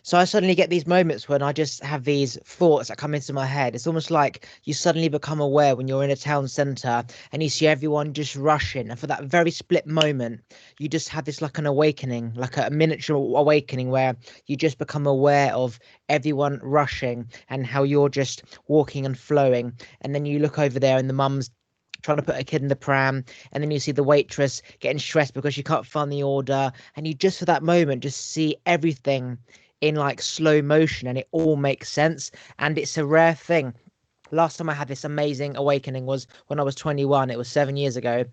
So I suddenly get these moments when I just have these thoughts that come into my head. It's almost like you suddenly become aware when you're in a town centre and you see everyone just rushing. And for that very split moment, you just have this like an awakening, like a miniature awakening where you just become aware of everyone rushing and how you're just walking and flowing. And then you look over there and the mum's trying to put a kid in the pram, and then you see the waitress getting stressed because she can't find the order, and you just for that moment just see everything in like slow motion and it all makes sense. And it's a rare thing. Last time I had this amazing awakening was when I was 21. It was 7 years ago.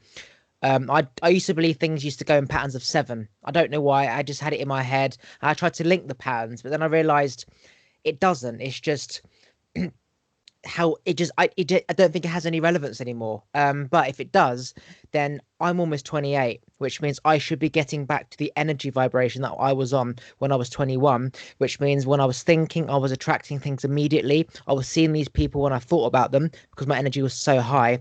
I used to believe things used to go in patterns of seven. I don't know why. I just had it in my head. I tried to link the patterns, but then I realized it doesn't. It's just how I don't think it has any relevance anymore. But if it does, then I'm almost 28, which means I should be getting back to the energy vibration that I was on when I was 21, which means when I was thinking, I was attracting things immediately. I was seeing these people when I thought about them because my energy was so high.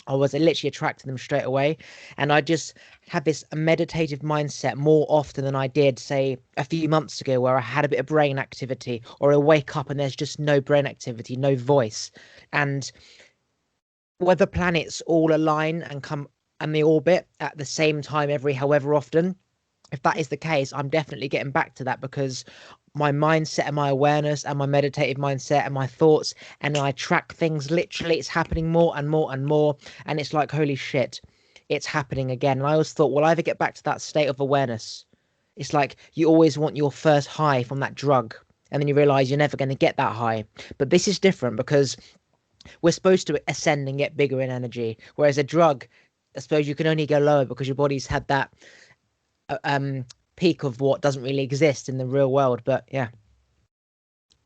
I was literally attracting them straight away. And I just had this meditative mindset more often than I did, say, a few months ago, where I had a bit of brain activity, or I wake up and there's just no brain activity, no voice. And whether planets all align and come and they orbit at the same time every however often, if that is the case, I'm definitely getting back to that because my mindset and my awareness and my meditative mindset and my thoughts, and I track things literally, it's happening more and more and more. And it's like, holy shit, it's happening again. And I always thought, will I ever get back to that state of awareness? It's like you always want your first high from that drug, and then you realize you're never going to get that high. But this is different because we're supposed to ascend and get bigger in energy, whereas a drug, I suppose you can only go lower because your body's had that um peak of what doesn't really exist in the real world. But yeah.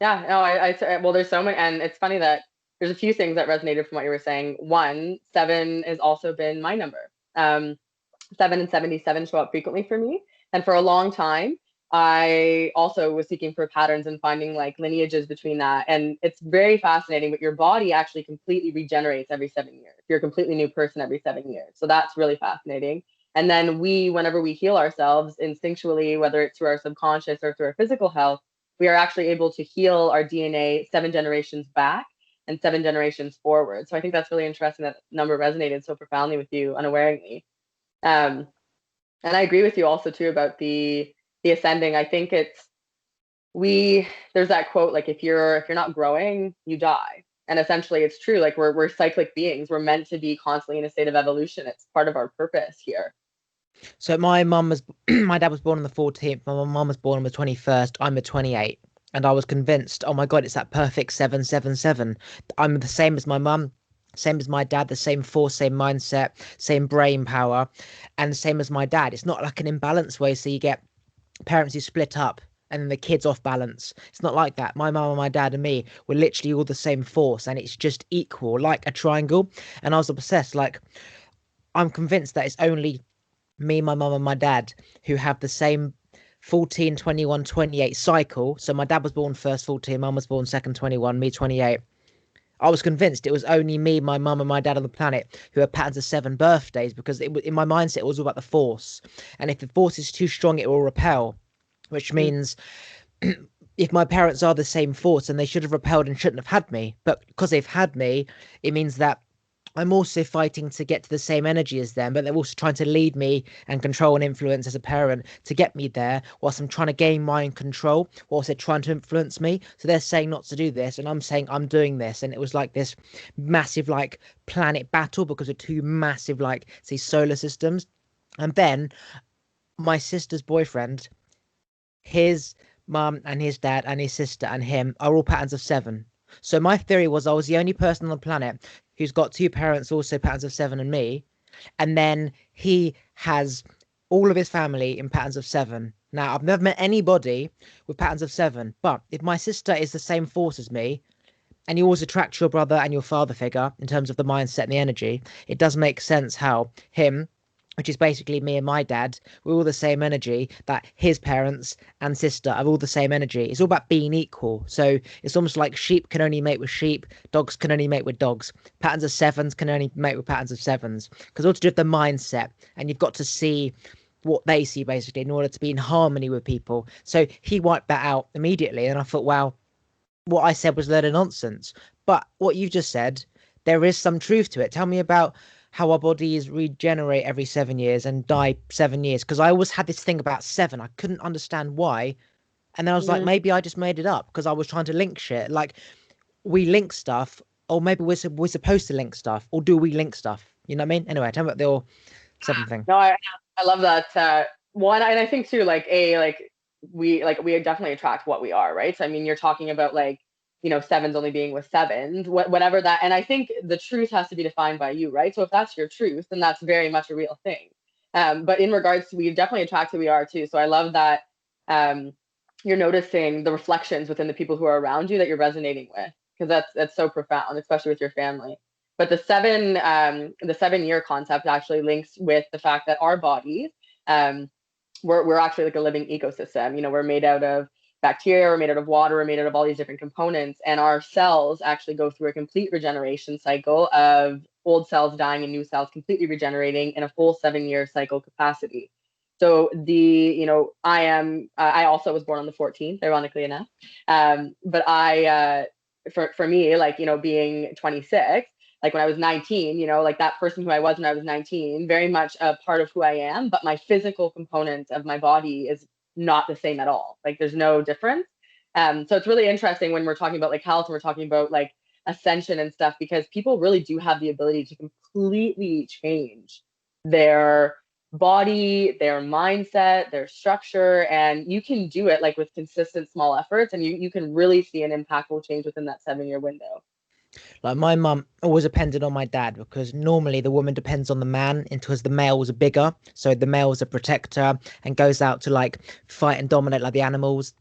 Yeah, no, well, there's so many, and it's funny that there's a few things that resonated from what you were saying. One, seven has also been my number. 7 and 77 show up frequently for me. And for a long time, I also was seeking for patterns and finding like lineages between that. And it's very fascinating, but your body actually completely regenerates every 7 years. You're a completely new person every 7 years. So that's really fascinating. And then whenever we heal ourselves instinctually, whether it's through our subconscious or through our physical health, we are actually able to heal our DNA 7 generations back and 7 generations forward. So I think that's really interesting that number resonated so profoundly with you unawareingly. Um, and I agree with you also too about the ascending. I think there's that quote like if you're not growing, you die. And essentially it's true. Like we're cyclic beings. We're meant to be constantly in a state of evolution. It's part of our purpose here. So my mum was, my dad was born on the 14th. My mum was born on the 21st. I'm the 28th. And I was convinced, oh my God, it's that perfect 777. I'm the same as my mum, same as my dad, the same force, same mindset, same brain power, and the same as my dad. It's not like an imbalance way. So you get parents who split up and then the kids off balance. It's not like that. My mum and my dad and me were literally all the same force and it's just equal, like a triangle. And I was obsessed. Like, I'm convinced that it's only me, my mum, and my dad who have the same 14, 21, 28 cycle. So my dad was born first 14, mum was born second 21, me 28. I was convinced it was only me, my mum, and my dad on the planet who had patterns of seven birthdays because in my mindset it was all about the force. And if the force is too strong, it will repel, which Mm. means if my parents are the same force, then they should have repelled and shouldn't have had me. But because they've had me, it means that I'm also fighting to get to the same energy as them, but they're also trying to lead me and control and influence as a parent to get me there, whilst I'm trying to gain my control, whilst they're trying to influence me. So they're saying not to do this, and I'm saying I'm doing this. And it was like this massive, like, planet battle because of two massive, like, say, solar systems. And then my sister's boyfriend, his mum and his dad and his sister and him are all patterns of seven. So my theory was I was the only person on the planet who's got two parents also patterns of seven and me. And then he has all of his family in patterns of seven. Now, I've never met anybody with patterns of seven, but if my sister is the same force as me, and you always attract your brother and your father figure in terms of the mindset and the energy, it does make sense how him, which is basically me and my dad, we're all the same energy, that his parents and sister are all the same energy. It's all about being equal. So it's almost like sheep can only mate with sheep, dogs can only mate with dogs. Patterns of sevens can only mate with patterns of sevens. Because all to do with the mindset. And you've got to see what they see basically in order to be in harmony with people. So he wiped that out immediately. And I thought, wow, what I said was a load of nonsense. But what you just said, there is some truth to it. Tell me about how our bodies regenerate every 7 years and die 7 years. Because I always had this thing about seven. I couldn't understand why. And then I was like, Mm. maybe I just made it up because I was trying to link shit. Like we link stuff, or maybe we're supposed to link stuff, or do we link stuff? You know what I mean? Anyway, tell me about the all seven thing. No, I love that. One, and I think too, we definitely attract what we are, right? So I mean, you're talking about like, sevens only being with sevens, whatever that, and I think the truth has to be defined by you, right? So if that's your truth, then that's very much a real thing. But in regards to, we definitely attract who we are too. So I love that you're noticing the reflections within the people who are around you that you're resonating with, because that's so profound, especially with your family. But the 7 year concept actually links with the fact that our bodies, we're actually like a living ecosystem. We're made out of bacteria, we're made out of water, we're made out of all these different components, and our cells actually go through a complete regeneration cycle of old cells dying and new cells completely regenerating in a full 7 year cycle capacity. So I also was born on the 14th, ironically enough. But for me, like, being 26, like when I was 19, like that person who I was when I was 19, very much a part of who I am, but my physical component of my body is not the same at all. Like there's no difference. So it's really interesting when we're talking about like health and we're talking about like ascension and stuff, because people really do have the ability to completely change their body, their mindset, their structure, and you can do it like with consistent small efforts, and you can really see an impactful change within that 7 year window. Like my mum always depended on my dad because normally the woman depends on the man because the males are bigger. So the male's a protector and goes out to like fight and dominate like the animals.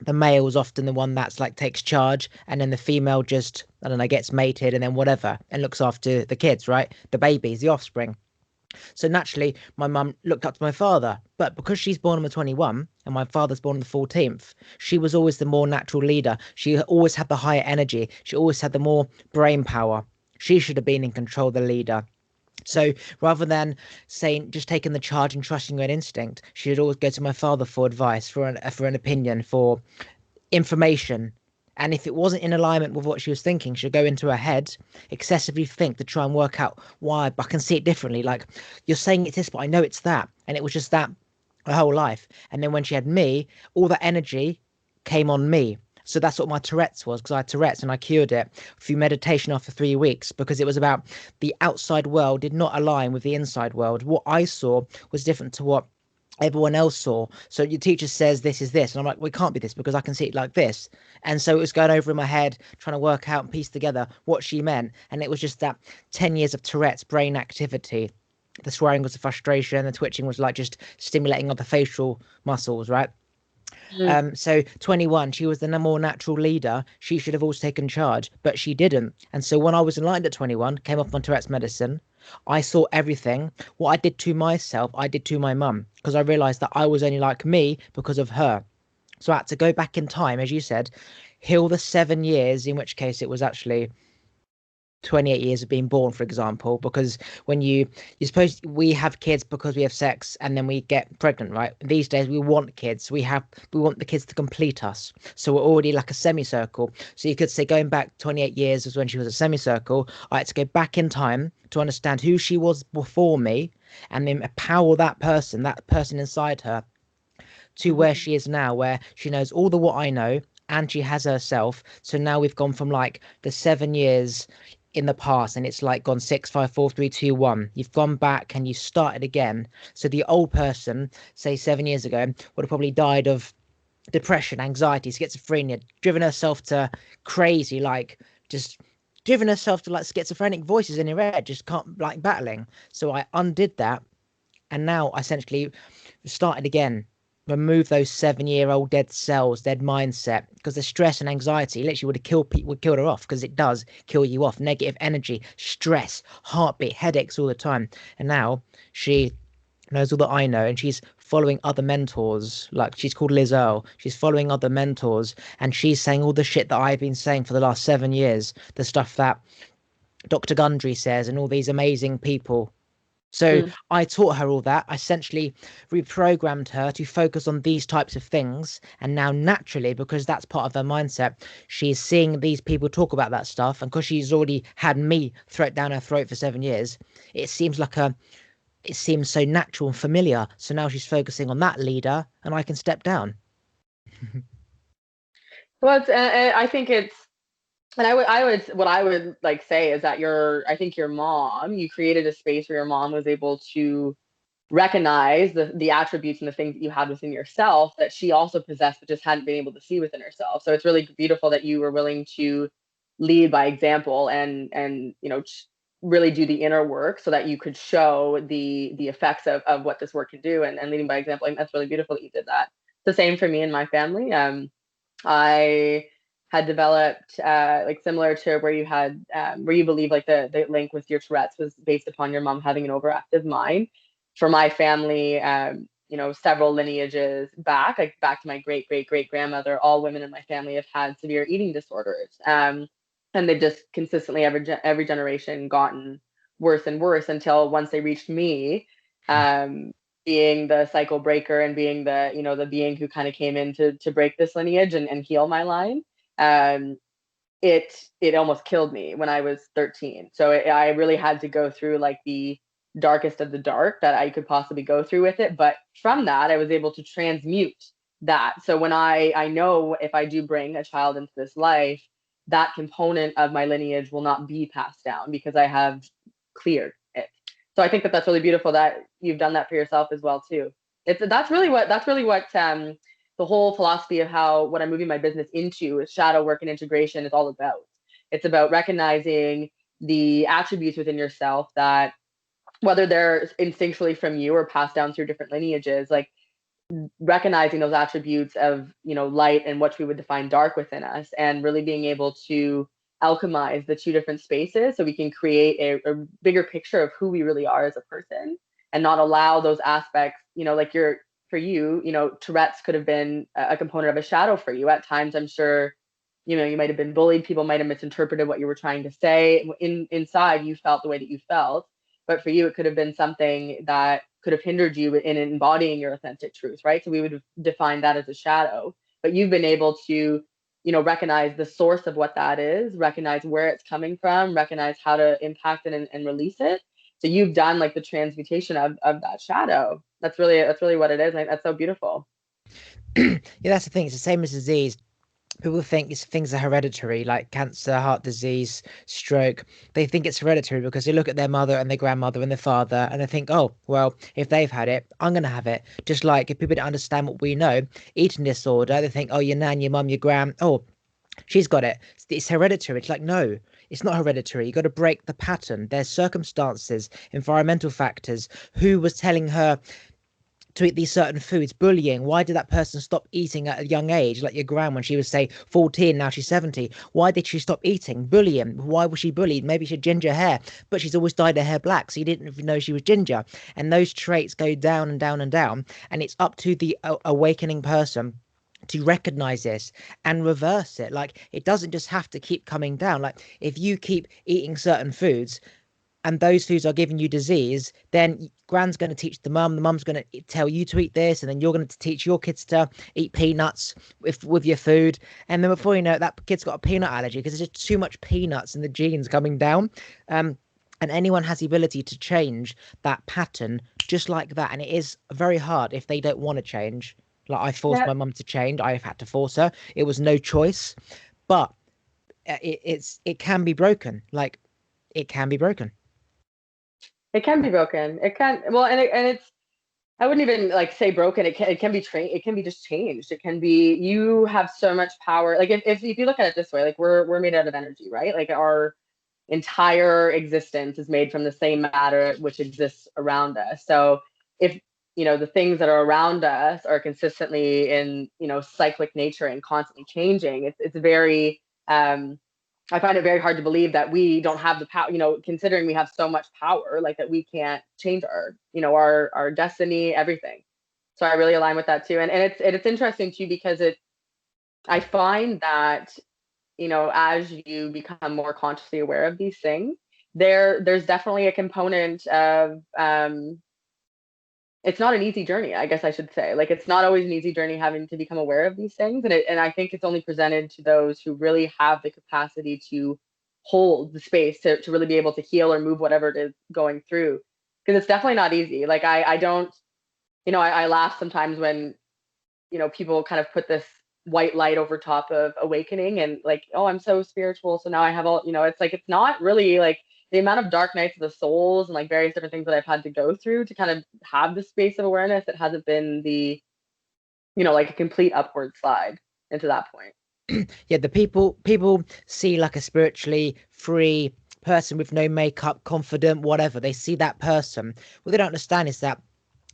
The male's often the one that's like takes charge, and then the female just, I don't know, gets mated and then whatever and looks after the kids, right? The babies, the offspring. So naturally, my mum looked up to my father. But because she's born on the 21 and my father's born on the 14th, she was always the more natural leader. She always had the higher energy. She always had the more brain power. She should have been in control, the leader. So rather than saying just taking the charge and trusting your instinct, she would always go to my father for advice, for an opinion, for information. And if it wasn't in alignment with what she was thinking, she'd go into her head, excessively think to try and work out why, but I can see it differently. Like, you're saying it's this, but I know it's that. And it was just that her whole life. And then when she had me, all that energy came on me. So that's what my Tourette's was, because I had Tourette's and I cured it through meditation after 3 weeks, because it was about the outside world did not align with the inside world. What I saw was different to what everyone else saw. So your teacher says this is this, and I'm like, well, it can't be this because I can see it like this. And so it was going over in my head, trying to work out and piece together what she meant. And it was just that 10 years of Tourette's brain activity. The swearing was the frustration, the twitching was like just stimulating other facial muscles, right? Mm. So 21, she was the more natural leader. She should have always taken charge, but she didn't. And so when I was enlightened at 21, came off on Tourette's medicine, I saw everything. What I did to myself, I did to my mum, because I realized that I was only like me because of her. So I had to go back in time, as you said, heal the 7 years, in which case it was actually 28 years of being born, for example, because when you suppose we have kids because we have sex and then we get pregnant, right? These days we want kids, we want the kids to complete us, so we're already like a semicircle. So you could say going back 28 years is when she was a semicircle. I had to go back in time to understand who she was before me, and then empower that person inside her to where she is now, where she knows all the what I know and she has herself. So now we've gone from like the 7 years in the past, and it's like gone 6, 5, 4, 3, 2, 1. You've gone back and you started again. So the old person, say 7 years ago, would have probably died of depression, anxiety, schizophrenia, driven herself to crazy, like just driven herself to like schizophrenic voices in her head, just can't like battling. So I undid that, and now I essentially started again. Remove those 7 year old dead cells, dead mindset, because the stress and anxiety literally would have killed people, would kill her off, because it does kill you off. Negative energy, stress, heartbeat, headaches all the time. And now she knows all that I know, and she's following other mentors. Like, she's called Liz Earle. She's following other mentors, and she's saying all the shit that I've been saying for the last 7 years, the stuff that Dr. Gundry says, and all these amazing people So Mm. I taught her all that. I essentially reprogrammed her to focus on these types of things. And now, naturally, because that's part of her mindset, she's seeing these people talk about that stuff. And because she's already had me throw it down her throat for 7 years, it seems like it seems so natural and familiar. So now she's focusing on that leader, and I can step down. Well, I think it's, and what I would like say is that I think your mom, you created a space where your mom was able to recognize the attributes and the things that you had within yourself that she also possessed, but just hadn't been able to see within herself. So it's really beautiful that you were willing to lead by example and really do the inner work so that you could show the effects of what this work can do, and leading by example. And that's really beautiful that you did that. It's the same for me and my family. I had developed like similar to where you had where you believe like the link with your Tourette's was based upon your mom having an overactive mind. For my family, several lineages back, like back to my great great great grandmother, all women in my family have had severe eating disorders, and they've just consistently every generation gotten worse and worse until once they reached me. Being the cycle breaker and being the being who kind of came in to break this lineage and heal my line. um it almost killed me when I was 13. So I really had to go through like the darkest of the dark that I could possibly go through with it. But from that, I was able to transmute that. So when I know if I do bring a child into this life, that component of my lineage will not be passed down because I have cleared it. So I think that that's really beautiful that you've done that for yourself as well too. That's really what the whole philosophy of how what I'm moving my business into is shadow work and integration is all about. It's about recognizing the attributes within yourself that, whether they're instinctually from you or passed down through different lineages, like recognizing those attributes of light and what we would define dark within us, and really being able to alchemize the two different spaces so we can create a bigger picture of who we really are as a person, and not allow those aspects, like for you, Tourette's could have been a component of a shadow for you at times. I'm sure you might have been bullied, people might have misinterpreted what you were trying to say. Inside you felt the way that you felt, but for you it could have been something that could have hindered you in embodying your authentic truth, right? So we would define that as a shadow, but you've been able to recognize the source of what that is, recognize where it's coming from, recognize how to impact it and release it. So you've done like the transmutation of that shadow. That's really what it is. Like, that's so beautiful. Yeah, that's the thing. It's the same as disease. People think things are hereditary, like cancer, heart disease, stroke. They think it's hereditary because they look at their mother and their grandmother and their father and they think, oh, well, if they've had it, I'm going to have it. Just like if people don't understand what we know, eating disorder, they think, oh, your nan, your mum, your gran, oh, she's got it. It's hereditary. It's like, no, it's not hereditary. You got to break the pattern. There's circumstances, environmental factors. Who was telling her to eat these certain foods? Bullying. Why did that person stop eating at a young age? Like your gran, when she was, say, 14, now she's 70. Why did she stop eating? Bullying. Why was she bullied? Maybe she had ginger hair, but she's always dyed her hair black, so you didn't even know she was ginger. And those traits go down and down and down. And it's up to the awakening person to recognize this and reverse it. Like, it doesn't just have to keep coming down. Like, if you keep eating certain foods and those foods are giving you disease, then Gran's going to teach the mum's going to tell you to eat this, and then you're going to teach your kids to eat peanuts with your food. And then before you know it, that kid's got a peanut allergy because there's just too much peanuts in the genes coming down. And anyone has the ability to change that pattern just like that. And it is very hard if they don't want to change. Like, I forced Yeah, my mum to change. I've had to force her. It was no choice. But it can be broken. Like, it can be broken. it can be broken. It can, well, and it's, I wouldn't even like say broken. It can be trained. It can be just changed. It can be, you have so much power. Like if you look at it this way, like we're made out of energy, right? Like our entire existence is made from the same matter which exists around us. So if the things that are around us are consistently in cyclic nature and constantly changing, it's very I find it very hard to believe that we don't have the power, considering we have so much power, like that we can't change our destiny, everything. So I really align with that too. And it's interesting too, because I find that, as you become more consciously aware of these things, there's definitely a component of it's not an easy journey, I guess I should say. Like, it's not always an easy journey having to become aware of these things. And I think it's only presented to those who really have the capacity to hold the space to really be able to heal or move whatever it is going through. Because it's definitely not easy. Like, I don't, I laugh sometimes when, people kind of put this white light over top of awakening and like, oh, I'm so spiritual. So now I have all, it's like, it's not really like the amount of dark nights of the souls and like various different things that I've had to go through to kind of have the space of awareness. It hasn't been the, like a complete upward slide into that point. Yeah, the people see like a spiritually free person with no makeup, confident, whatever. They see that person. What they don't understand is that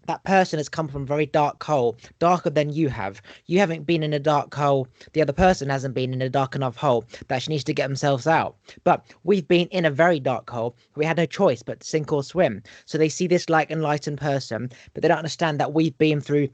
that person has come from a very dark hole, darker than you have. You haven't been in a dark hole. The other person hasn't been in a dark enough hole that she needs to get themselves out. But we've been in a very dark hole. We had no choice but to sink or swim. So they see this like enlightened person, but they don't understand that we've been through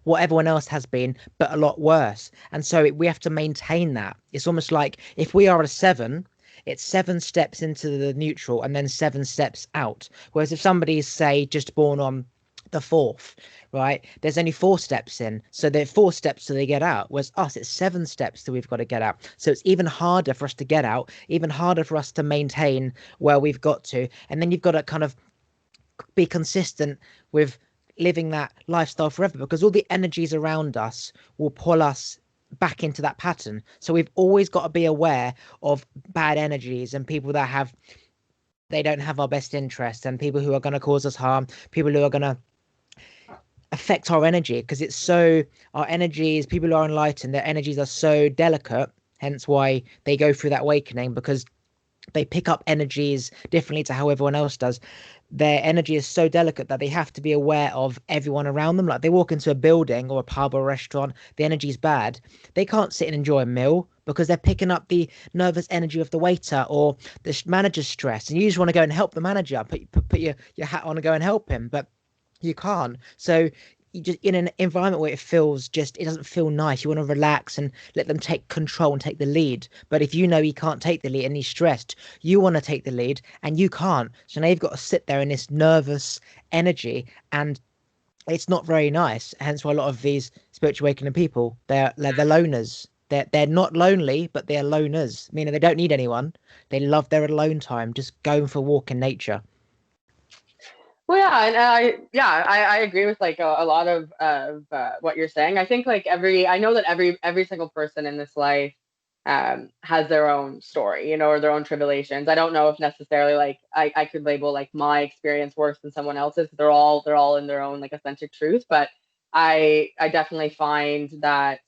what everyone else has been, but a lot worse. And so we have to maintain that. It's almost like if we are a 7, it's 7 steps into the neutral and then 7 steps out. Whereas if somebody is, say, just born on the 4th, right, there's only 4 steps in, so they're 4 steps till they get out, whereas us, it's 7 steps till we've got to get out. So it's even harder for us to get out, even harder for us to maintain where we've got to. And then you've got to kind of be consistent with living that lifestyle forever, because all the energies around us will pull us back into that pattern. So we've always got to be aware of bad energies and people that they don't have our best interest, and people who are going to cause us harm, people who are going to affect our energy, because our energies, people who are enlightened, their energies are so delicate, hence why they go through that awakening, because they pick up energies differently to how everyone else does. Their energy is so delicate that they have to be aware of everyone around them. Like, they walk into a building or a pub or a restaurant, the energy is bad, they can't sit and enjoy a meal because they're picking up the nervous energy of the waiter or the manager's stress, and you just want to go and help the manager, put your hat on and go and help him, but you can't. So you just, in an environment where it doesn't feel nice, you want to relax and let them take control and take the lead. But if you know he can't take the lead and he's stressed, you want to take the lead and you can't. So now you've got to sit there in this nervous energy, and it's not very nice. Hence why a lot of these spiritual awakening people, they're loners. They're not lonely, but they're loners, meaning they don't need anyone. They love their alone time, just going for a walk in nature. Well, yeah, and I agree with like a lot of what you're saying. I think like I know that every single person in this life has their own story, or their own tribulations. I don't know if necessarily like I could label like my experience worse than someone else's. They're all in their own like authentic truth, but I definitely find that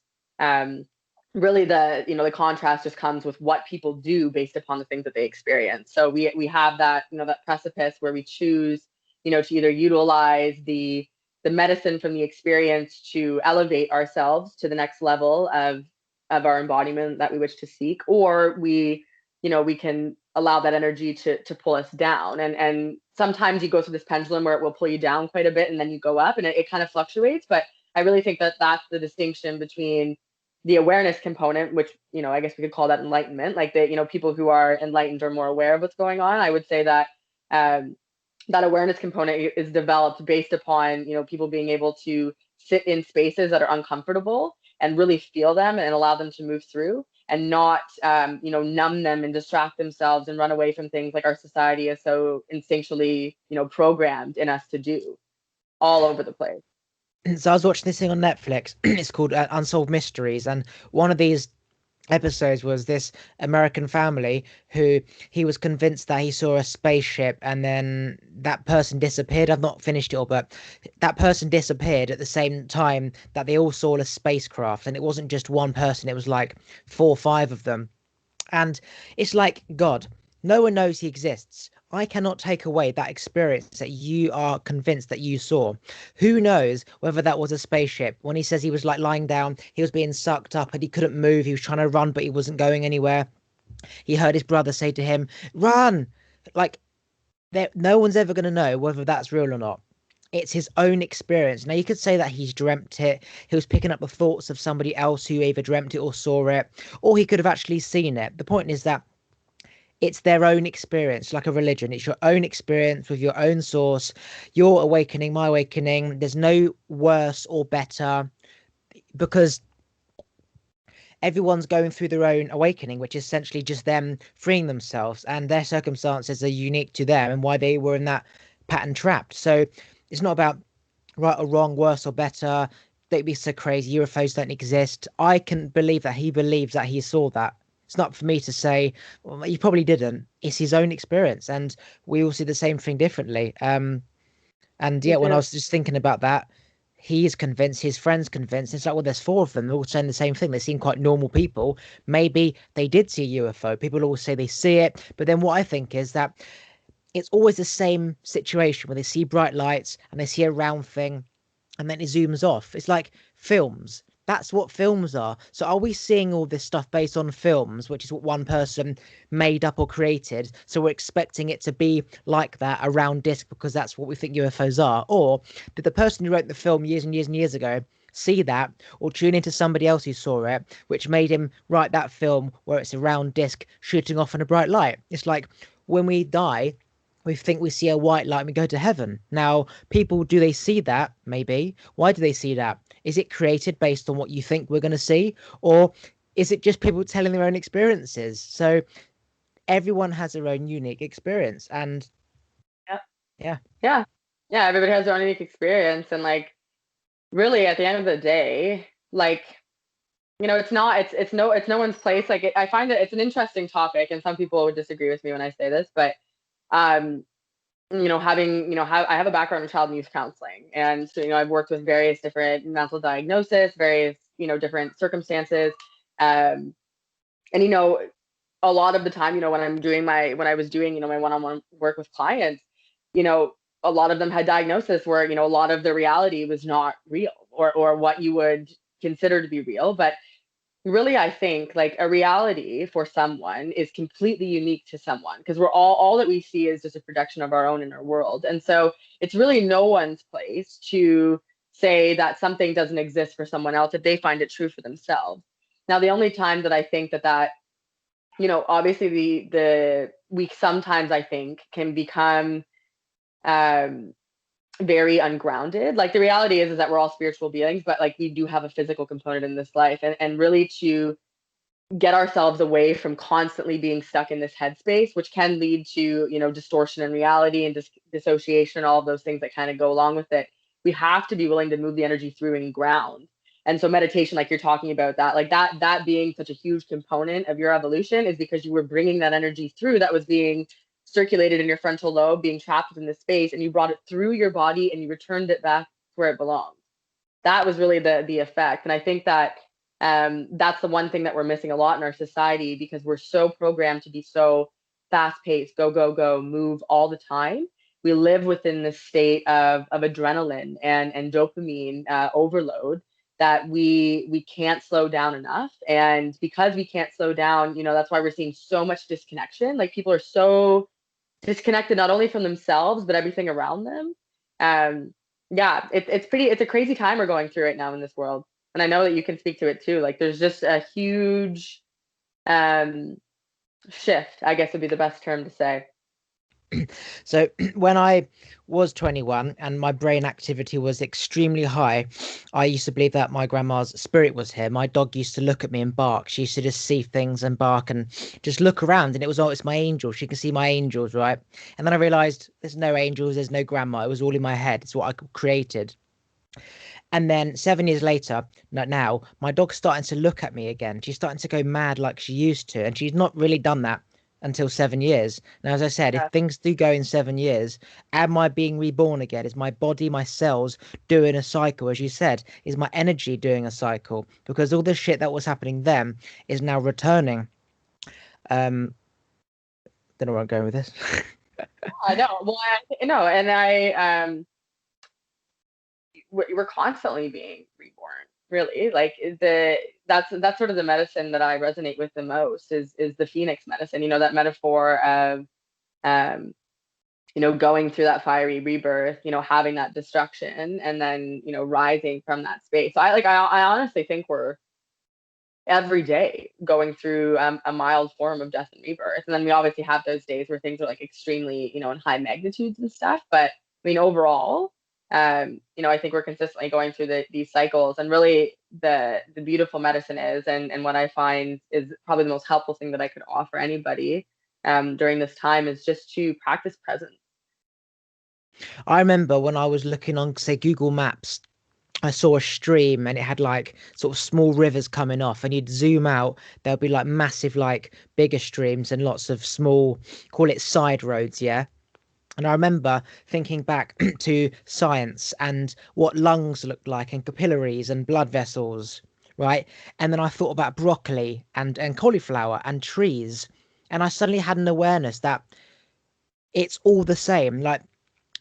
really the contrast just comes with what people do based upon the things that they experience. So we have that that precipice where we choose to either utilize the medicine from the experience to elevate ourselves to the next level of our embodiment that we wish to seek, or we can allow that energy to pull us down. And sometimes you go through this pendulum where it will pull you down quite a bit and then you go up, and it kind of fluctuates. But I really think that that's the distinction between the awareness component, which I guess we could call that enlightenment, like the people who are enlightened are more aware of what's going on. I would say that that awareness component is developed based upon people being able to sit in spaces that are uncomfortable and really feel them and allow them to move through, and not numb them and distract themselves and run away from things like our society is so instinctually programmed in us to do all over the place. So I was watching this thing on Netflix. It's called Unsolved Mysteries, and one of these episodes was this American family who he was convinced that he saw a spaceship, and then that person disappeared. I've not finished it all, but that person disappeared at the same time that they all saw a spacecraft, and it wasn't just one person, it was like 4 or 5 of them. And it's like, God, no one knows he exists. I cannot take away that experience that you are convinced that you saw. Who knows whether that was a spaceship? When he says he was like lying down, he was being sucked up and he couldn't move. He was trying to run, but he wasn't going anywhere. He heard his brother say to him, "Run!" Like, no one's ever going to know whether that's real or not. It's his own experience. Now, you could say that he's dreamt it. He was picking up the thoughts of somebody else who either dreamt it or saw it, or he could have actually seen it. The point is that it's their own experience, like a religion. It's your own experience with your own source, your awakening, my awakening. There's no worse or better, because everyone's going through their own awakening, which is essentially just them freeing themselves, and their circumstances are unique to them and why they were in that pattern trapped. So it's not about right or wrong, worse or better. They'd be so crazy. UFOs don't exist. I can believe that he believes that he saw that. It's not for me to say, well, he probably didn't. It's his own experience, and we all see the same thing differently. And Me yeah, when I too. was just thinking about that, he is convinced, his friend's convinced. It's like, well, there's four of them. They're all saying the same thing. They seem quite normal people. Maybe they did see a UFO. People always say they see it. But then what I think is that it's always the same situation where they see bright lights and they see a round thing and then it zooms off. It's like films. That's what films are. So are we seeing all this stuff based on films, which is what one person made up or created? So we're expecting it to be like that, a round disc, because that's what we think UFOs are? Or did the person who wrote the film years and years and years ago see that, or tune into somebody else who saw it, which made him write that film where it's a round disc shooting off in a bright light? It's like when we die, we think we see a white light and we go to heaven. Now, people, do they see that? Maybe. Why do they see that? Is it created based on what you think we're going to see? Or is it just people telling their own experiences? So everyone has their own unique experience. And Yeah. yeah. Yeah. Yeah. Everybody has their own unique experience. And like, really, at the end of the day, like, it's not, it's no one's place. Like, I find that it's an interesting topic, and some people would disagree with me when I say this, but, um, having, I have a background in child and youth counseling. And so, I've worked with various different mental diagnosis, various, different circumstances. Um, and, a lot of the time, when I was doing, my one-on-one work with clients, you know, a lot of them had diagnosis where, a lot of the reality was not real, or what you would consider to be real. But really, I think like a reality for someone is completely unique to someone, because we're all that we see is just a projection of our own inner world. And so it's really no one's place to say that something doesn't exist for someone else if they find it true for themselves. Now, the only time that I think that obviously the we sometimes, I think, can become um very ungrounded. Like, the reality is that we're all spiritual beings, but like we do have a physical component in this life, and really to get ourselves away from constantly being stuck in this headspace, which can lead to, distortion in reality and dissociation, all of those things that kind of go along with it. We have to be willing to move the energy through and ground. And so meditation, like you're talking about, that, like that being such a huge component of your evolution, is because you were bringing that energy through that was being circulated in your frontal lobe, being trapped within this space, and you brought it through your body and you returned it back where it belongs. That was really the effect. And I think that that's the one thing that we're missing a lot in our society, because we're so programmed to be so fast paced, go, go, go, move all the time. We live within this state of adrenaline and dopamine overload, that we can't slow down enough. And because we can't slow down, that's why we're seeing so much disconnection. Like, people are so disconnected, not only from themselves but everything around them. Um, yeah, it's a crazy time we're going through right now in this world, and I know that you can speak to it too. Like, there's just a huge um shift, I guess would be the best term to say. So when I was 21 and my brain activity was extremely high, I used to believe that my grandma's spirit was here. My dog used to look at me and bark. She used to just see things and bark and just look around, and it was, oh, it's my angel. She can see my angels, right? And then I realized there's no angels, there's no grandma. It was all in my head. It's what I created. And then 7 years later, now my dog's starting to look at me again. She's starting to go mad like she used to, and she's not really done that until 7 years. Now, as I said, if Yeah. things do go in 7 years, am I being reborn again? Is my body, my cells doing a cycle? As you said, is my energy doing a cycle? Because all the shit that was happening then is now returning. Don't know where I'm going with this. I know. Well, no, and we're constantly being reborn. Really, like, that's sort of the medicine that I resonate with the most, is the phoenix medicine. That metaphor of um going through that fiery rebirth, having that destruction, and then, rising from that space. So I honestly think every day going through a mild form of death and rebirth. And then we obviously have those days where things are like extremely, you know, in high magnitudes and stuff. But I mean, overall, you know, I think we're consistently going through these cycles. And really, the beautiful medicine is, and what I find is probably the most helpful thing that I could offer anybody during this time is just to practice presence. I remember when I was looking on, say, Google Maps, I saw a stream and it had like sort of small rivers coming off, and you'd zoom out, there'll be like massive, like bigger streams and lots of small, call it side roads, yeah. And I remember thinking back to science and what lungs looked like and capillaries and blood vessels, right? And then I thought about broccoli and cauliflower and trees, and I suddenly had an awareness that it's all the same. Like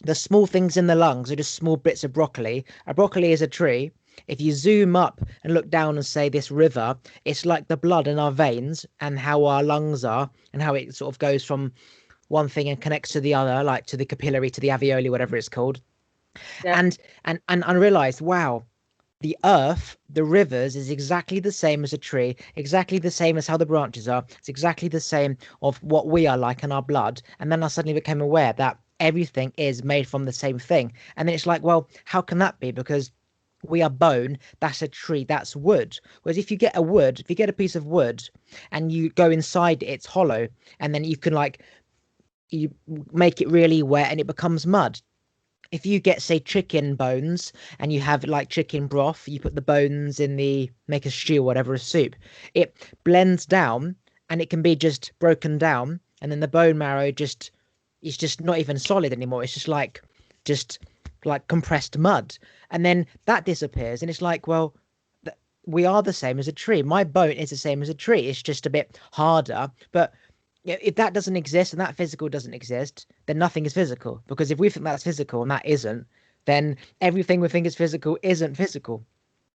the small things in the lungs are just small bits of broccoli. A broccoli is a tree. If you zoom up and look down and say this river, it's like the blood in our veins and how our lungs are and how it sort of goes from one thing and connects to the other, like to the capillary, to the alveoli, whatever it's called. Yeah. And I realized, wow, the earth, the rivers is exactly the same as a tree, exactly the same as how the branches are. It's exactly the same of what we are like in our blood. And then I suddenly became aware that everything is made from the same thing. And then it's like, well, how can that be? Because we are bone, that's a tree, that's wood. Whereas if you get a piece of wood and you go inside it, it's hollow, and then you can like you make it really wet and it becomes mud. If you get, say, chicken bones and you have like chicken broth, you put the bones in the make a stew or whatever, a soup, it blends down and it can be just broken down, and then the bone marrow just it's just not even solid anymore. It's just like compressed mud, and then that disappears, and it's like, well, we are the same as a tree. My bone is the same as a tree. It's just a bit harder, but yeah, if that doesn't exist and that physical doesn't exist, then nothing is physical. Because if we think that's physical and that isn't, then everything we think is physical isn't physical.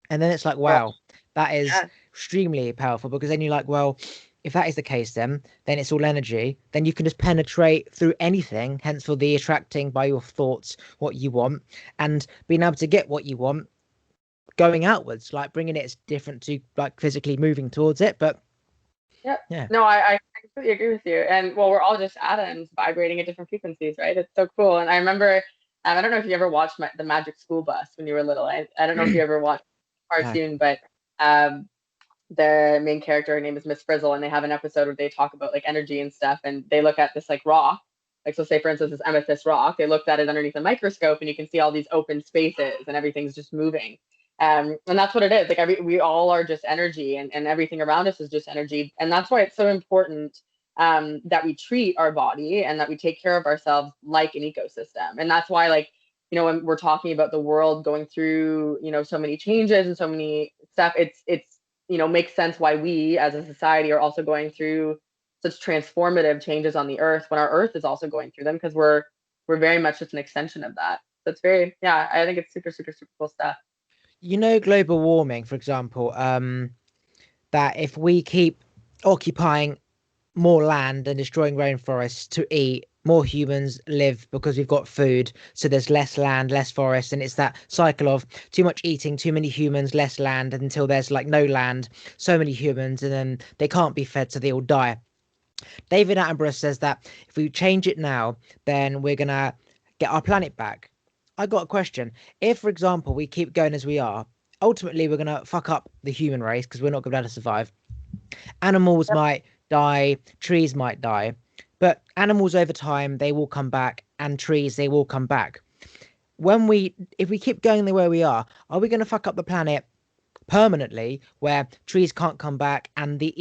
And then it's like, Well, wow, that is yeah. extremely powerful. Because then you're like, well, if that is the case, then it's all energy. Then you can just penetrate through anything. Hence, for the attracting by your thoughts what you want, and being able to get what you want, going outwards, like bringing it's different to like physically moving towards it. But Yep. yeah, No, I completely agree with you. And well, we're all just atoms vibrating at different frequencies, right? It's so cool. And I remember, I don't know if you ever watched the Magic School Bus when you were little. I don't know if you ever watched the no, cartoon, but um, the main character, her name is Miss Frizzle, and they have an episode where they talk about like energy and stuff, and they look at this like rock. Like, so say for instance, this amethyst rock, they looked at it underneath a microscope and you can see all these open spaces and everything's just moving. And that's what it is. Like we all are just energy, and everything around us is just energy. And that's why it's so important that we treat our body and that we take care of ourselves like an ecosystem. And that's why, like, you know, when we're talking about the world going through, you know, so many changes and so many stuff, it's you know, makes sense why we as a society are also going through such transformative changes on the earth when our earth is also going through them, because we're very much just an extension of that. So it's very, yeah, I think it's super, super, super cool stuff. you know, global warming, for example, that if we keep occupying more land and destroying rainforests to eat, more humans live because we've got food. So there's less land, less forest, and it's that cycle of too much eating, too many humans, less land, until there's like no land, so many humans, and then they can't be fed, so they all die. David Attenborough says that if we change it now, then we're gonna get our planet back. I got a question. If, for example, we keep going as we are, ultimately we're gonna fuck up the human race because we're not gonna be able to survive. Animals Yep. might die, trees might die, but animals over time they will come back, and trees they will come back. If we keep going the way we are we going to fuck up the planet permanently, where trees can't come back and the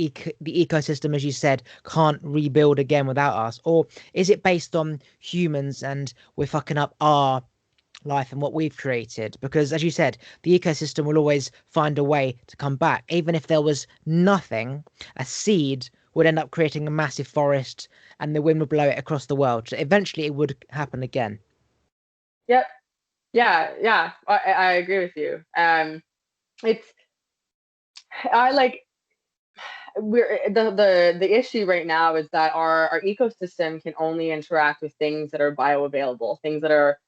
ecosystem, as you said, can't rebuild again without us? Or is it based on humans and we're fucking up our life and what we've created? Because as you said, the ecosystem will always find a way to come back. Even if there was nothing, a seed would end up creating a massive forest and the wind would blow it across the world. So eventually it would happen again. Yep. Yeah. Yeah. I agree with you. It's I like we're the issue right now is that our ecosystem can only interact with things that are bioavailable, things that are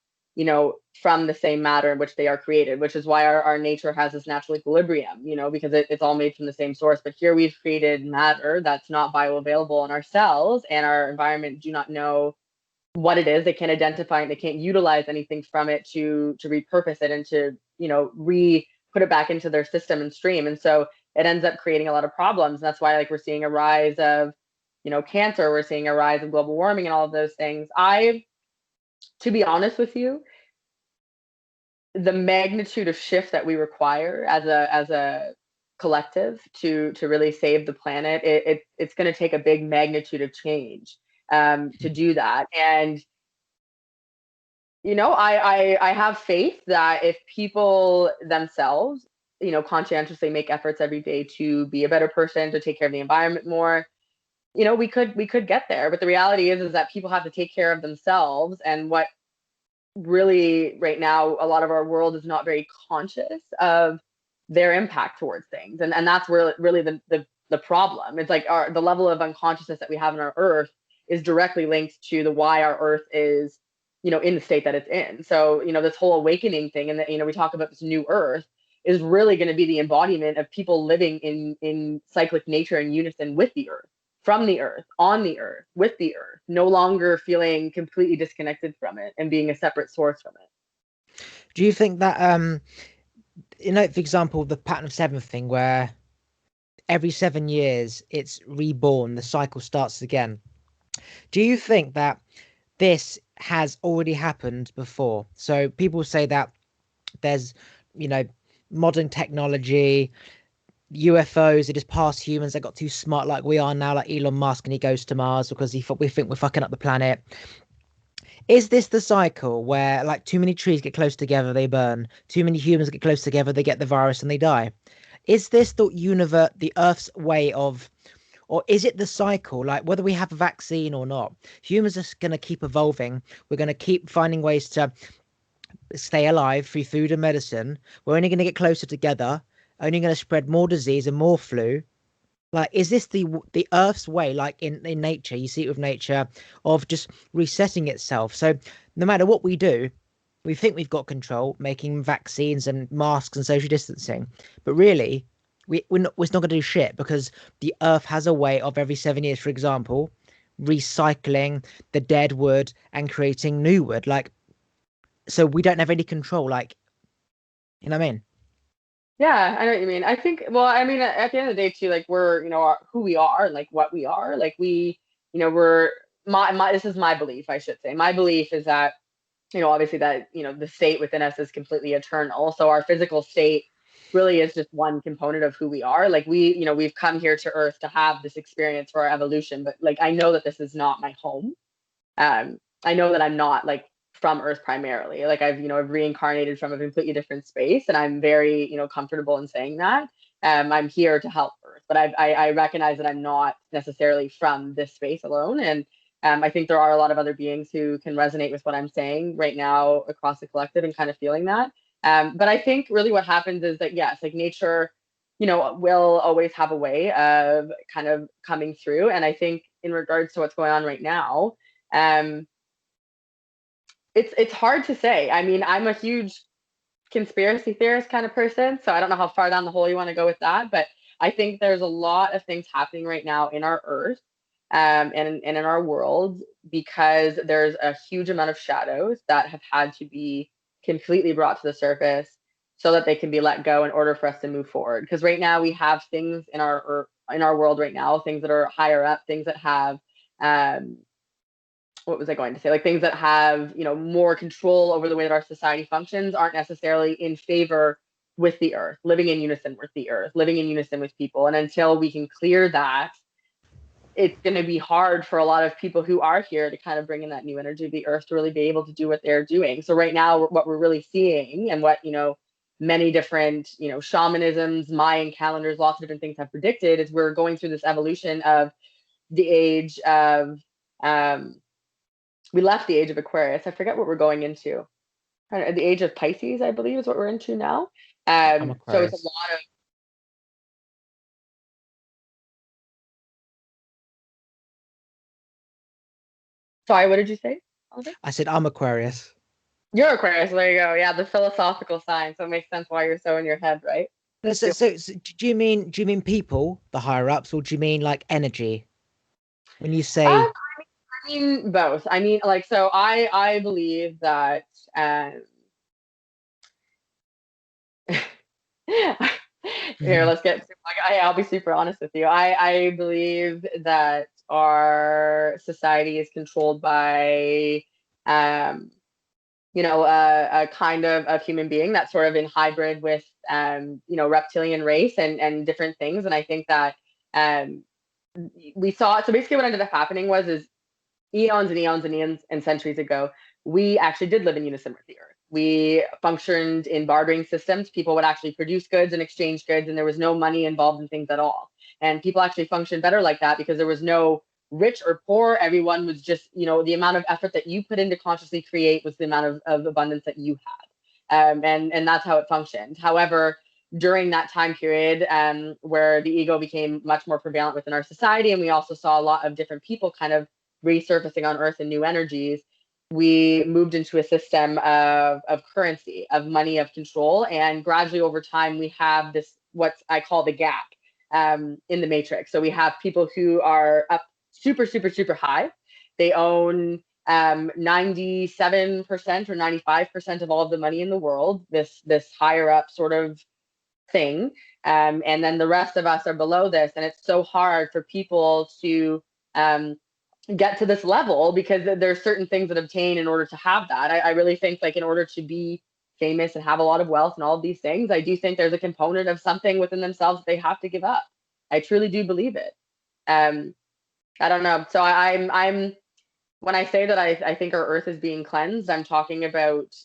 from the same matter in which they are created, which is why our nature has this natural equilibrium, because it's all made from the same source. But here we've created matter that's not bioavailable in our cells, and our environment do not know what it is. They can't identify it. They can't utilize anything from it to repurpose it and to, put it back into their system and stream. And so it ends up creating a lot of problems. And that's why, like, we're seeing a rise of, cancer. We're seeing a rise of global warming and all of those things. To be honest with you, the magnitude of shift that we require as a collective to really save the planet, it's going to take a big magnitude of change to do that. And I have faith that if people themselves, conscientiously make efforts every day to be a better person, to take care of the environment more, we could get there. But the reality is that people have to take care of themselves. And what really right now, a lot of our world is not very conscious of their impact towards things. And that's where really the problem. It's like the level of unconsciousness that we have in our earth is directly linked to the why our earth is, in the state that it's in. So, this whole awakening thing, and that, we talk about this new earth, is really going to be the embodiment of people living in cyclic nature in unison with the earth, from the earth, on the earth, with the earth, no longer feeling completely disconnected from it and being a separate source from it. Do you think that for example, the pattern of seven thing, where every 7 years it's reborn, the cycle starts again? Do you think that this has already happened before? So people say that there's, modern technology, UFOs are just past humans that got too smart, like we are now, like Elon Musk, and he goes to Mars because we think we're fucking up the planet. Is this the cycle where, like, too many trees get close together, they burn, too many humans get close together, they get the virus and they die? Is this the universe, the Earth's way of, or is it the cycle? Like, whether we have a vaccine or not, humans are going to keep evolving. We're going to keep finding ways to stay alive through food and medicine. We're only going to get closer together, only going to spread more disease and more flu. Like, is this the Earth's way, like in nature? You see it with nature, of just resetting itself. So no matter what we do, we think we've got control, making vaccines and masks and social distancing, but really, we're not going to do shit, because the Earth has a way of every 7 years, for example, recycling the dead wood and creating new wood. Like, so we don't have any control. Like, you know what I mean? Yeah, I know what you mean. I think, well, I mean, at the end of the day, too, like, we're, who we are, like what we are, like we're this is my belief, I should say. My belief is that, obviously that, the state within us is completely eternal. So our physical state really is just one component of who we are. Like, we've come here to Earth to have this experience for our evolution, but, like, I know that this is not my home. I know that I'm not, like, from Earth primarily. Like, I've reincarnated from a completely different space, and I'm very, comfortable in saying that. I'm here to help Earth, but I recognize that I'm not necessarily from this space alone. And I think there are a lot of other beings who can resonate with what I'm saying right now across the collective and kind of feeling that. But I think really what happens is that, yes, like, nature, will always have a way of kind of coming through. And I think in regards to what's going on right now, um, it's hard to say. I mean, I'm a huge conspiracy theorist kind of person, so I don't know how far down the hole you want to go with that, but I think there's a lot of things happening right now in our earth, and in our world, because there's a huge amount of shadows that have had to be completely brought to the surface so that they can be let go in order for us to move forward. Because right now we have things in our world right now, things that are higher up, things that have um, what was I going to say? Like, things that have, more control over the way that our society functions aren't necessarily in favor with the earth, living in unison with the earth, living in unison with people. And until we can clear that, it's going to be hard for a lot of people who are here to kind of bring in that new energy of the earth to really be able to do what they're doing. So right now, what we're really seeing, and what, many different, shamanisms, Mayan calendars, lots of different things have predicted, is we're going through this evolution of the age of, we left the age of Aquarius. I forget what we're going into. The age of Pisces, I believe, is what we're into now. I'm So it's a Aquarius. lot of. Sorry, what did you say, Oliver? I said I'm Aquarius. You're Aquarius. There you go. Yeah, the philosophical sign. So it makes sense why you're so in your head, right? So do you mean people, the higher ups, or do you mean like energy when you say? I mean both. I mean, like, so I believe that um here, Mhm. let's get like I'll be super honest with you. I believe that our society is controlled by um a kind of human being that's sort of in hybrid with reptilian race and different things. And I think that um we saw, so basically what ended up happening was is eons and eons and eons and centuries ago, we actually did live in unison with the earth. We functioned in bartering systems. People would actually produce goods and exchange goods, and there was no money involved in things at all. And people actually functioned better like that because there was no rich or poor. Everyone was just, the amount of effort that you put in to consciously create was the amount of abundance that you had. And that's how it functioned. However, during that time period where the ego became much more prevalent within our society, and we also saw a lot of different people kind of resurfacing on earth in new energies, we moved into a system of currency, of money, of control. And gradually over time, we have this, what I call the gap in the matrix. So we have people who are up super, super, super high. They own 97% or 95% of all of the money in the world, this higher up sort of thing. And then the rest of us are below this. And it's so hard for people to um, get to this level because there's certain things that obtain in order to have that. I really think like in order to be famous and have a lot of wealth and all of these things, I do think there's a component of something within themselves that they have to give up. I truly do believe it. Um, I don't know. So I'm when I say that I think our earth is being cleansed, I'm talking about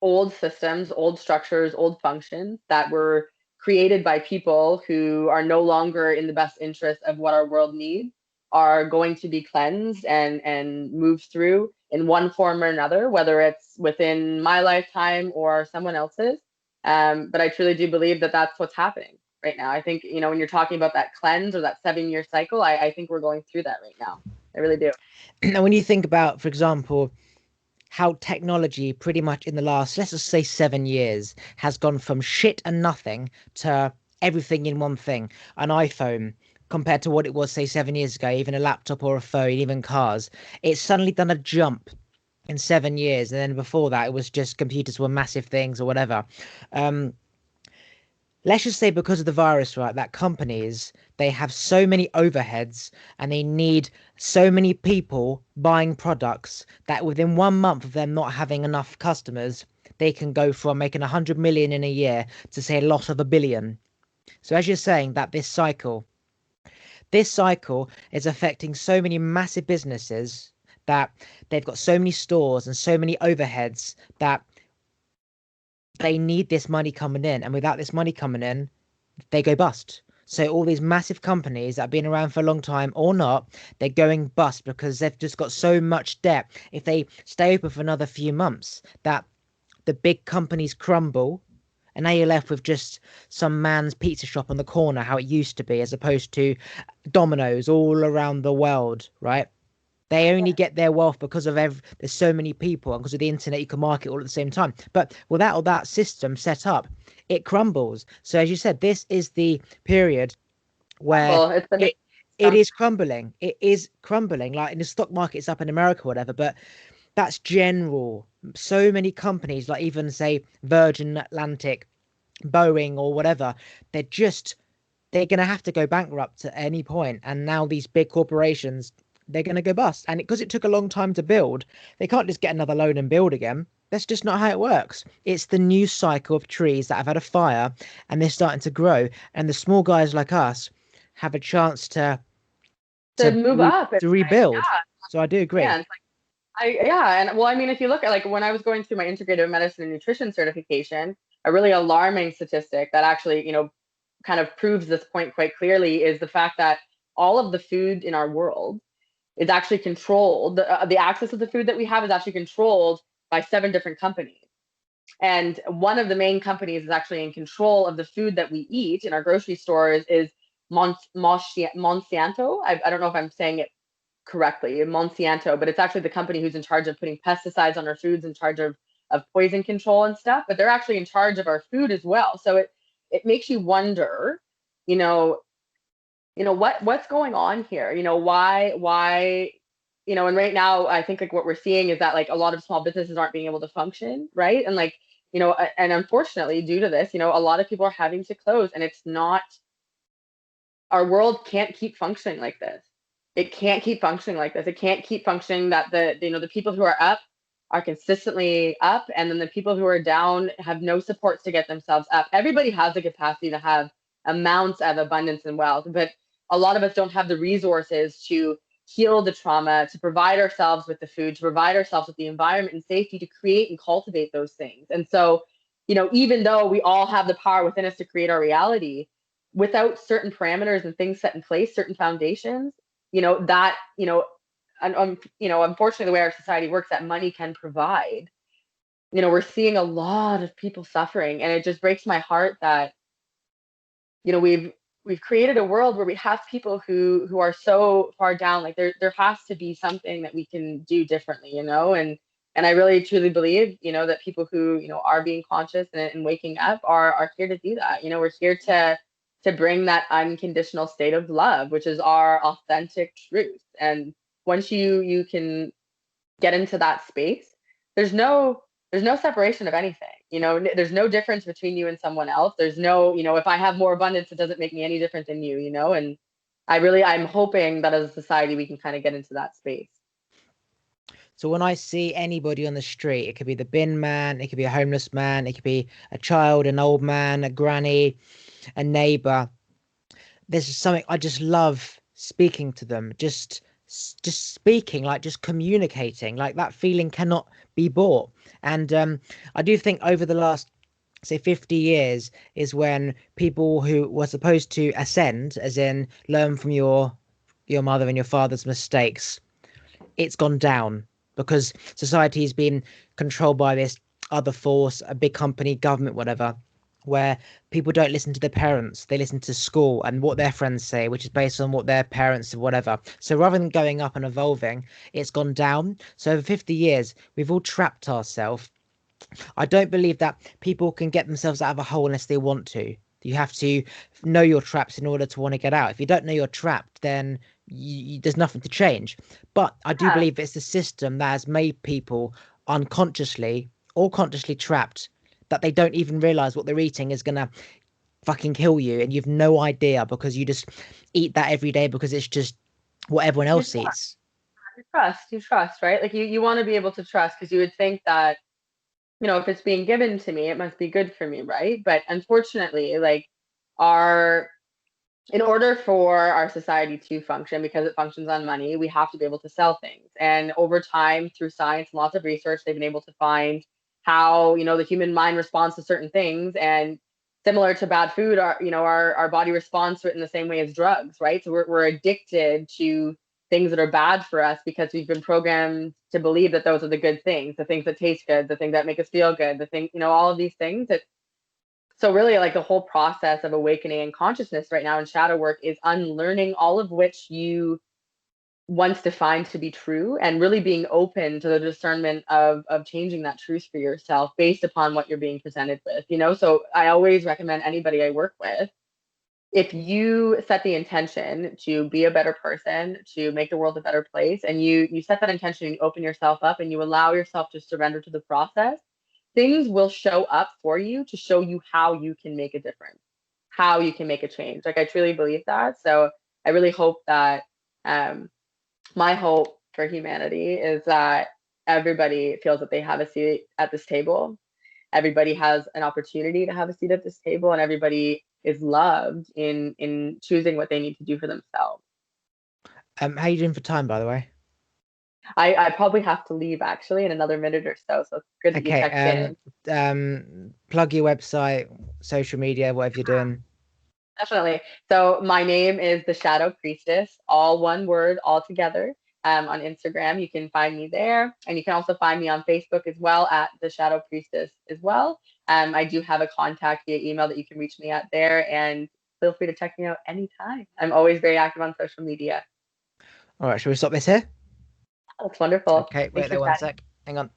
old systems, old structures, old functions that were created by people who are no longer in the best interest of what our world needs, are going to be cleansed and moved through in one form or another, whether it's within my lifetime or someone else's. But I truly do believe that that's what's happening right now. I think, when you're talking about that cleanse or that 7 year cycle, I think we're going through that right now. I really do. And when you think about, for example, how technology pretty much in the last, let's just say 7 years, has gone from shit and nothing to everything in one thing, an iPhone, compared to what it was, say, 7 years ago, even a laptop or a phone, even cars. It's suddenly done a jump in 7 years. And then before that, it was just computers were massive things or whatever. Um, let's just say because of the virus, right, that companies, they have so many overheads and they need so many people buying products that within 1 month of them not having enough customers, they can go from making 100 million in a year to say a loss of 1 billion. So as you're saying that this cycle is affecting so many massive businesses that they've got so many stores and so many overheads that they need this money coming in, and without this money coming in, they go bust. So all these massive companies that have been around for a long time or not, they're going bust because they've just got so much debt. If they stay open for another few months, that the big companies crumble, and now you're left with just some man's pizza shop on the corner, how it used to be, as opposed to Domino's all around the world, right? They only get their wealth because of there's so many people, and because of the internet you can market all at the same time. But without all that system set up, it crumbles. So as you said, this is the period where Well, it's the it it is crumbling. It is crumbling. Like in the stock market, it's up in America, or whatever. But that's general. So many companies, like even say Virgin Atlantic, Boeing, or whatever, they're going to have to go bankrupt at any point. And now these big corporations, they're going to go bust. And because it took a long time to build, they can't just get another loan and build again. That's just not how it works. It's the new cycle of trees that have had a fire and they're starting to grow. And the small guys like us have a chance to to move up. to It's like, rebuild. So I do agree. yeah, yeah, and well, I mean, if you look at like when I was going through my integrative medicine and nutrition certification, a really alarming statistic that actually, kind of proves this point quite clearly is the fact that all of the food in our world is actually controlled. The access of the food that we have is actually controlled by 7 different companies. And one of the main companies is actually in control of the food that we eat in our grocery stores is Monsanto. I don't know if I'm saying it correctly, Monsanto, but it's actually the company who's in charge of putting pesticides on our foods, in charge of of poison control and stuff, but they're actually in charge of our food as well. So it makes you wonder, you know, what's going on here? Why, and right now I think like what we're seeing is that like a lot of small businesses aren't being able to function, right? And like, and unfortunately due to this, a lot of people are having to close, and it's not, our world can't keep functioning like this. It can't keep functioning like this. It can't keep functioning that the people who are up are consistently up, and then the people who are down have no supports to get themselves up. Everybody has the capacity to have amounts of abundance and wealth, but a lot of us don't have the resources to heal the trauma, to provide ourselves with the food, to provide ourselves with the environment and safety to create and cultivate those things. And so, even though we all have the power within us to create our reality, without certain parameters and things set in place, certain foundations, that, unfortunately, the way our society works, that money can provide, we're seeing a lot of people suffering. And it just breaks my heart that, we've created a world where we have people who are so far down. Like there has to be something that we can do differently, and I really truly believe, that people who, are being conscious and waking up are here to do that. We're here to bring that unconditional state of love, which is our authentic truth. And once you can get into that space, there's no separation of anything. There's no difference between you and someone else. There's no, if I have more abundance, it doesn't make me any different than you. And I'm hoping that as a society we can kind of get into that space. So when I see anybody on the street, it could be the bin man, it could be a homeless man, it could be a child, an old man, a granny, a neighbor. There's something I just love speaking to them, just speaking, like just communicating, like that feeling cannot be bought. And I do think over the last, say, 50 years is when people who were supposed to ascend, as in learn from your mother and your father's mistakes, it's gone down because society has been controlled by this other force, a big company, government, whatever, where people don't listen to their parents, they listen to school and what their friends say, which is based on what their parents whatever. So rather than going up and evolving, it's gone down. So over 50 years we've all trapped ourselves. I don't believe that people can get themselves out of a hole unless they want to. You have to know your traps in order to want to get out. If you don't know you're trapped, then there's nothing to change. But I do believe it's the system that has made people unconsciously or consciously trapped, that they don't even realize what they're eating is gonna fucking kill you, and you've no idea because you just eat that every day because it's just what everyone else eats. You trust, right? Like you want to be able to trust, because you would think that, if it's being given to me, it must be good for me, right? But unfortunately, like our in order for our society to function, because it functions on money, we have to be able to sell things. And over time, through science and lots of research, they've been able to find how, the human mind responds to certain things. And similar to bad food, our body responds to it in the same way as drugs, right? So we're addicted to things that are bad for us because we've been programmed to believe that those are the good things, the things that taste good, the things that make us feel good, the thing, all of these things that. So really, like the whole process of awakening and consciousness right now in shadow work is unlearning all of which you once defined to be true, and really being open to the discernment of changing that truth for yourself based upon what you're being presented with. So I always recommend anybody I work with, if you set the intention to be a better person, to make the world a better place, and you set that intention and you open yourself up and you allow yourself to surrender to the process, things will show up for you to show you how you can make a difference, how you can make a change. Like I truly believe that. So I really hope that, my hope for humanity is that everybody feels that they have a seat at this table. Everybody has an opportunity to have a seat at this table, and everybody is loved in choosing what they need to do for themselves. How you doing for time, by the way? I probably have to leave actually in another minute or so. So it's good that you Okay, checked in. plug your website, social media, whatever you're doing. Definitely. So my name is the Shadow Priestess, all one word, all together. On Instagram, you can find me there, and you can also find me on Facebook as well at the Shadow Priestess as well. I do have a contact via email that you can reach me at there, and feel free to check me out anytime. I'm always very active on social media. All right, shall we stop this here? That's wonderful. Okay, Thanks wait for there one chatting. sec. Hang on.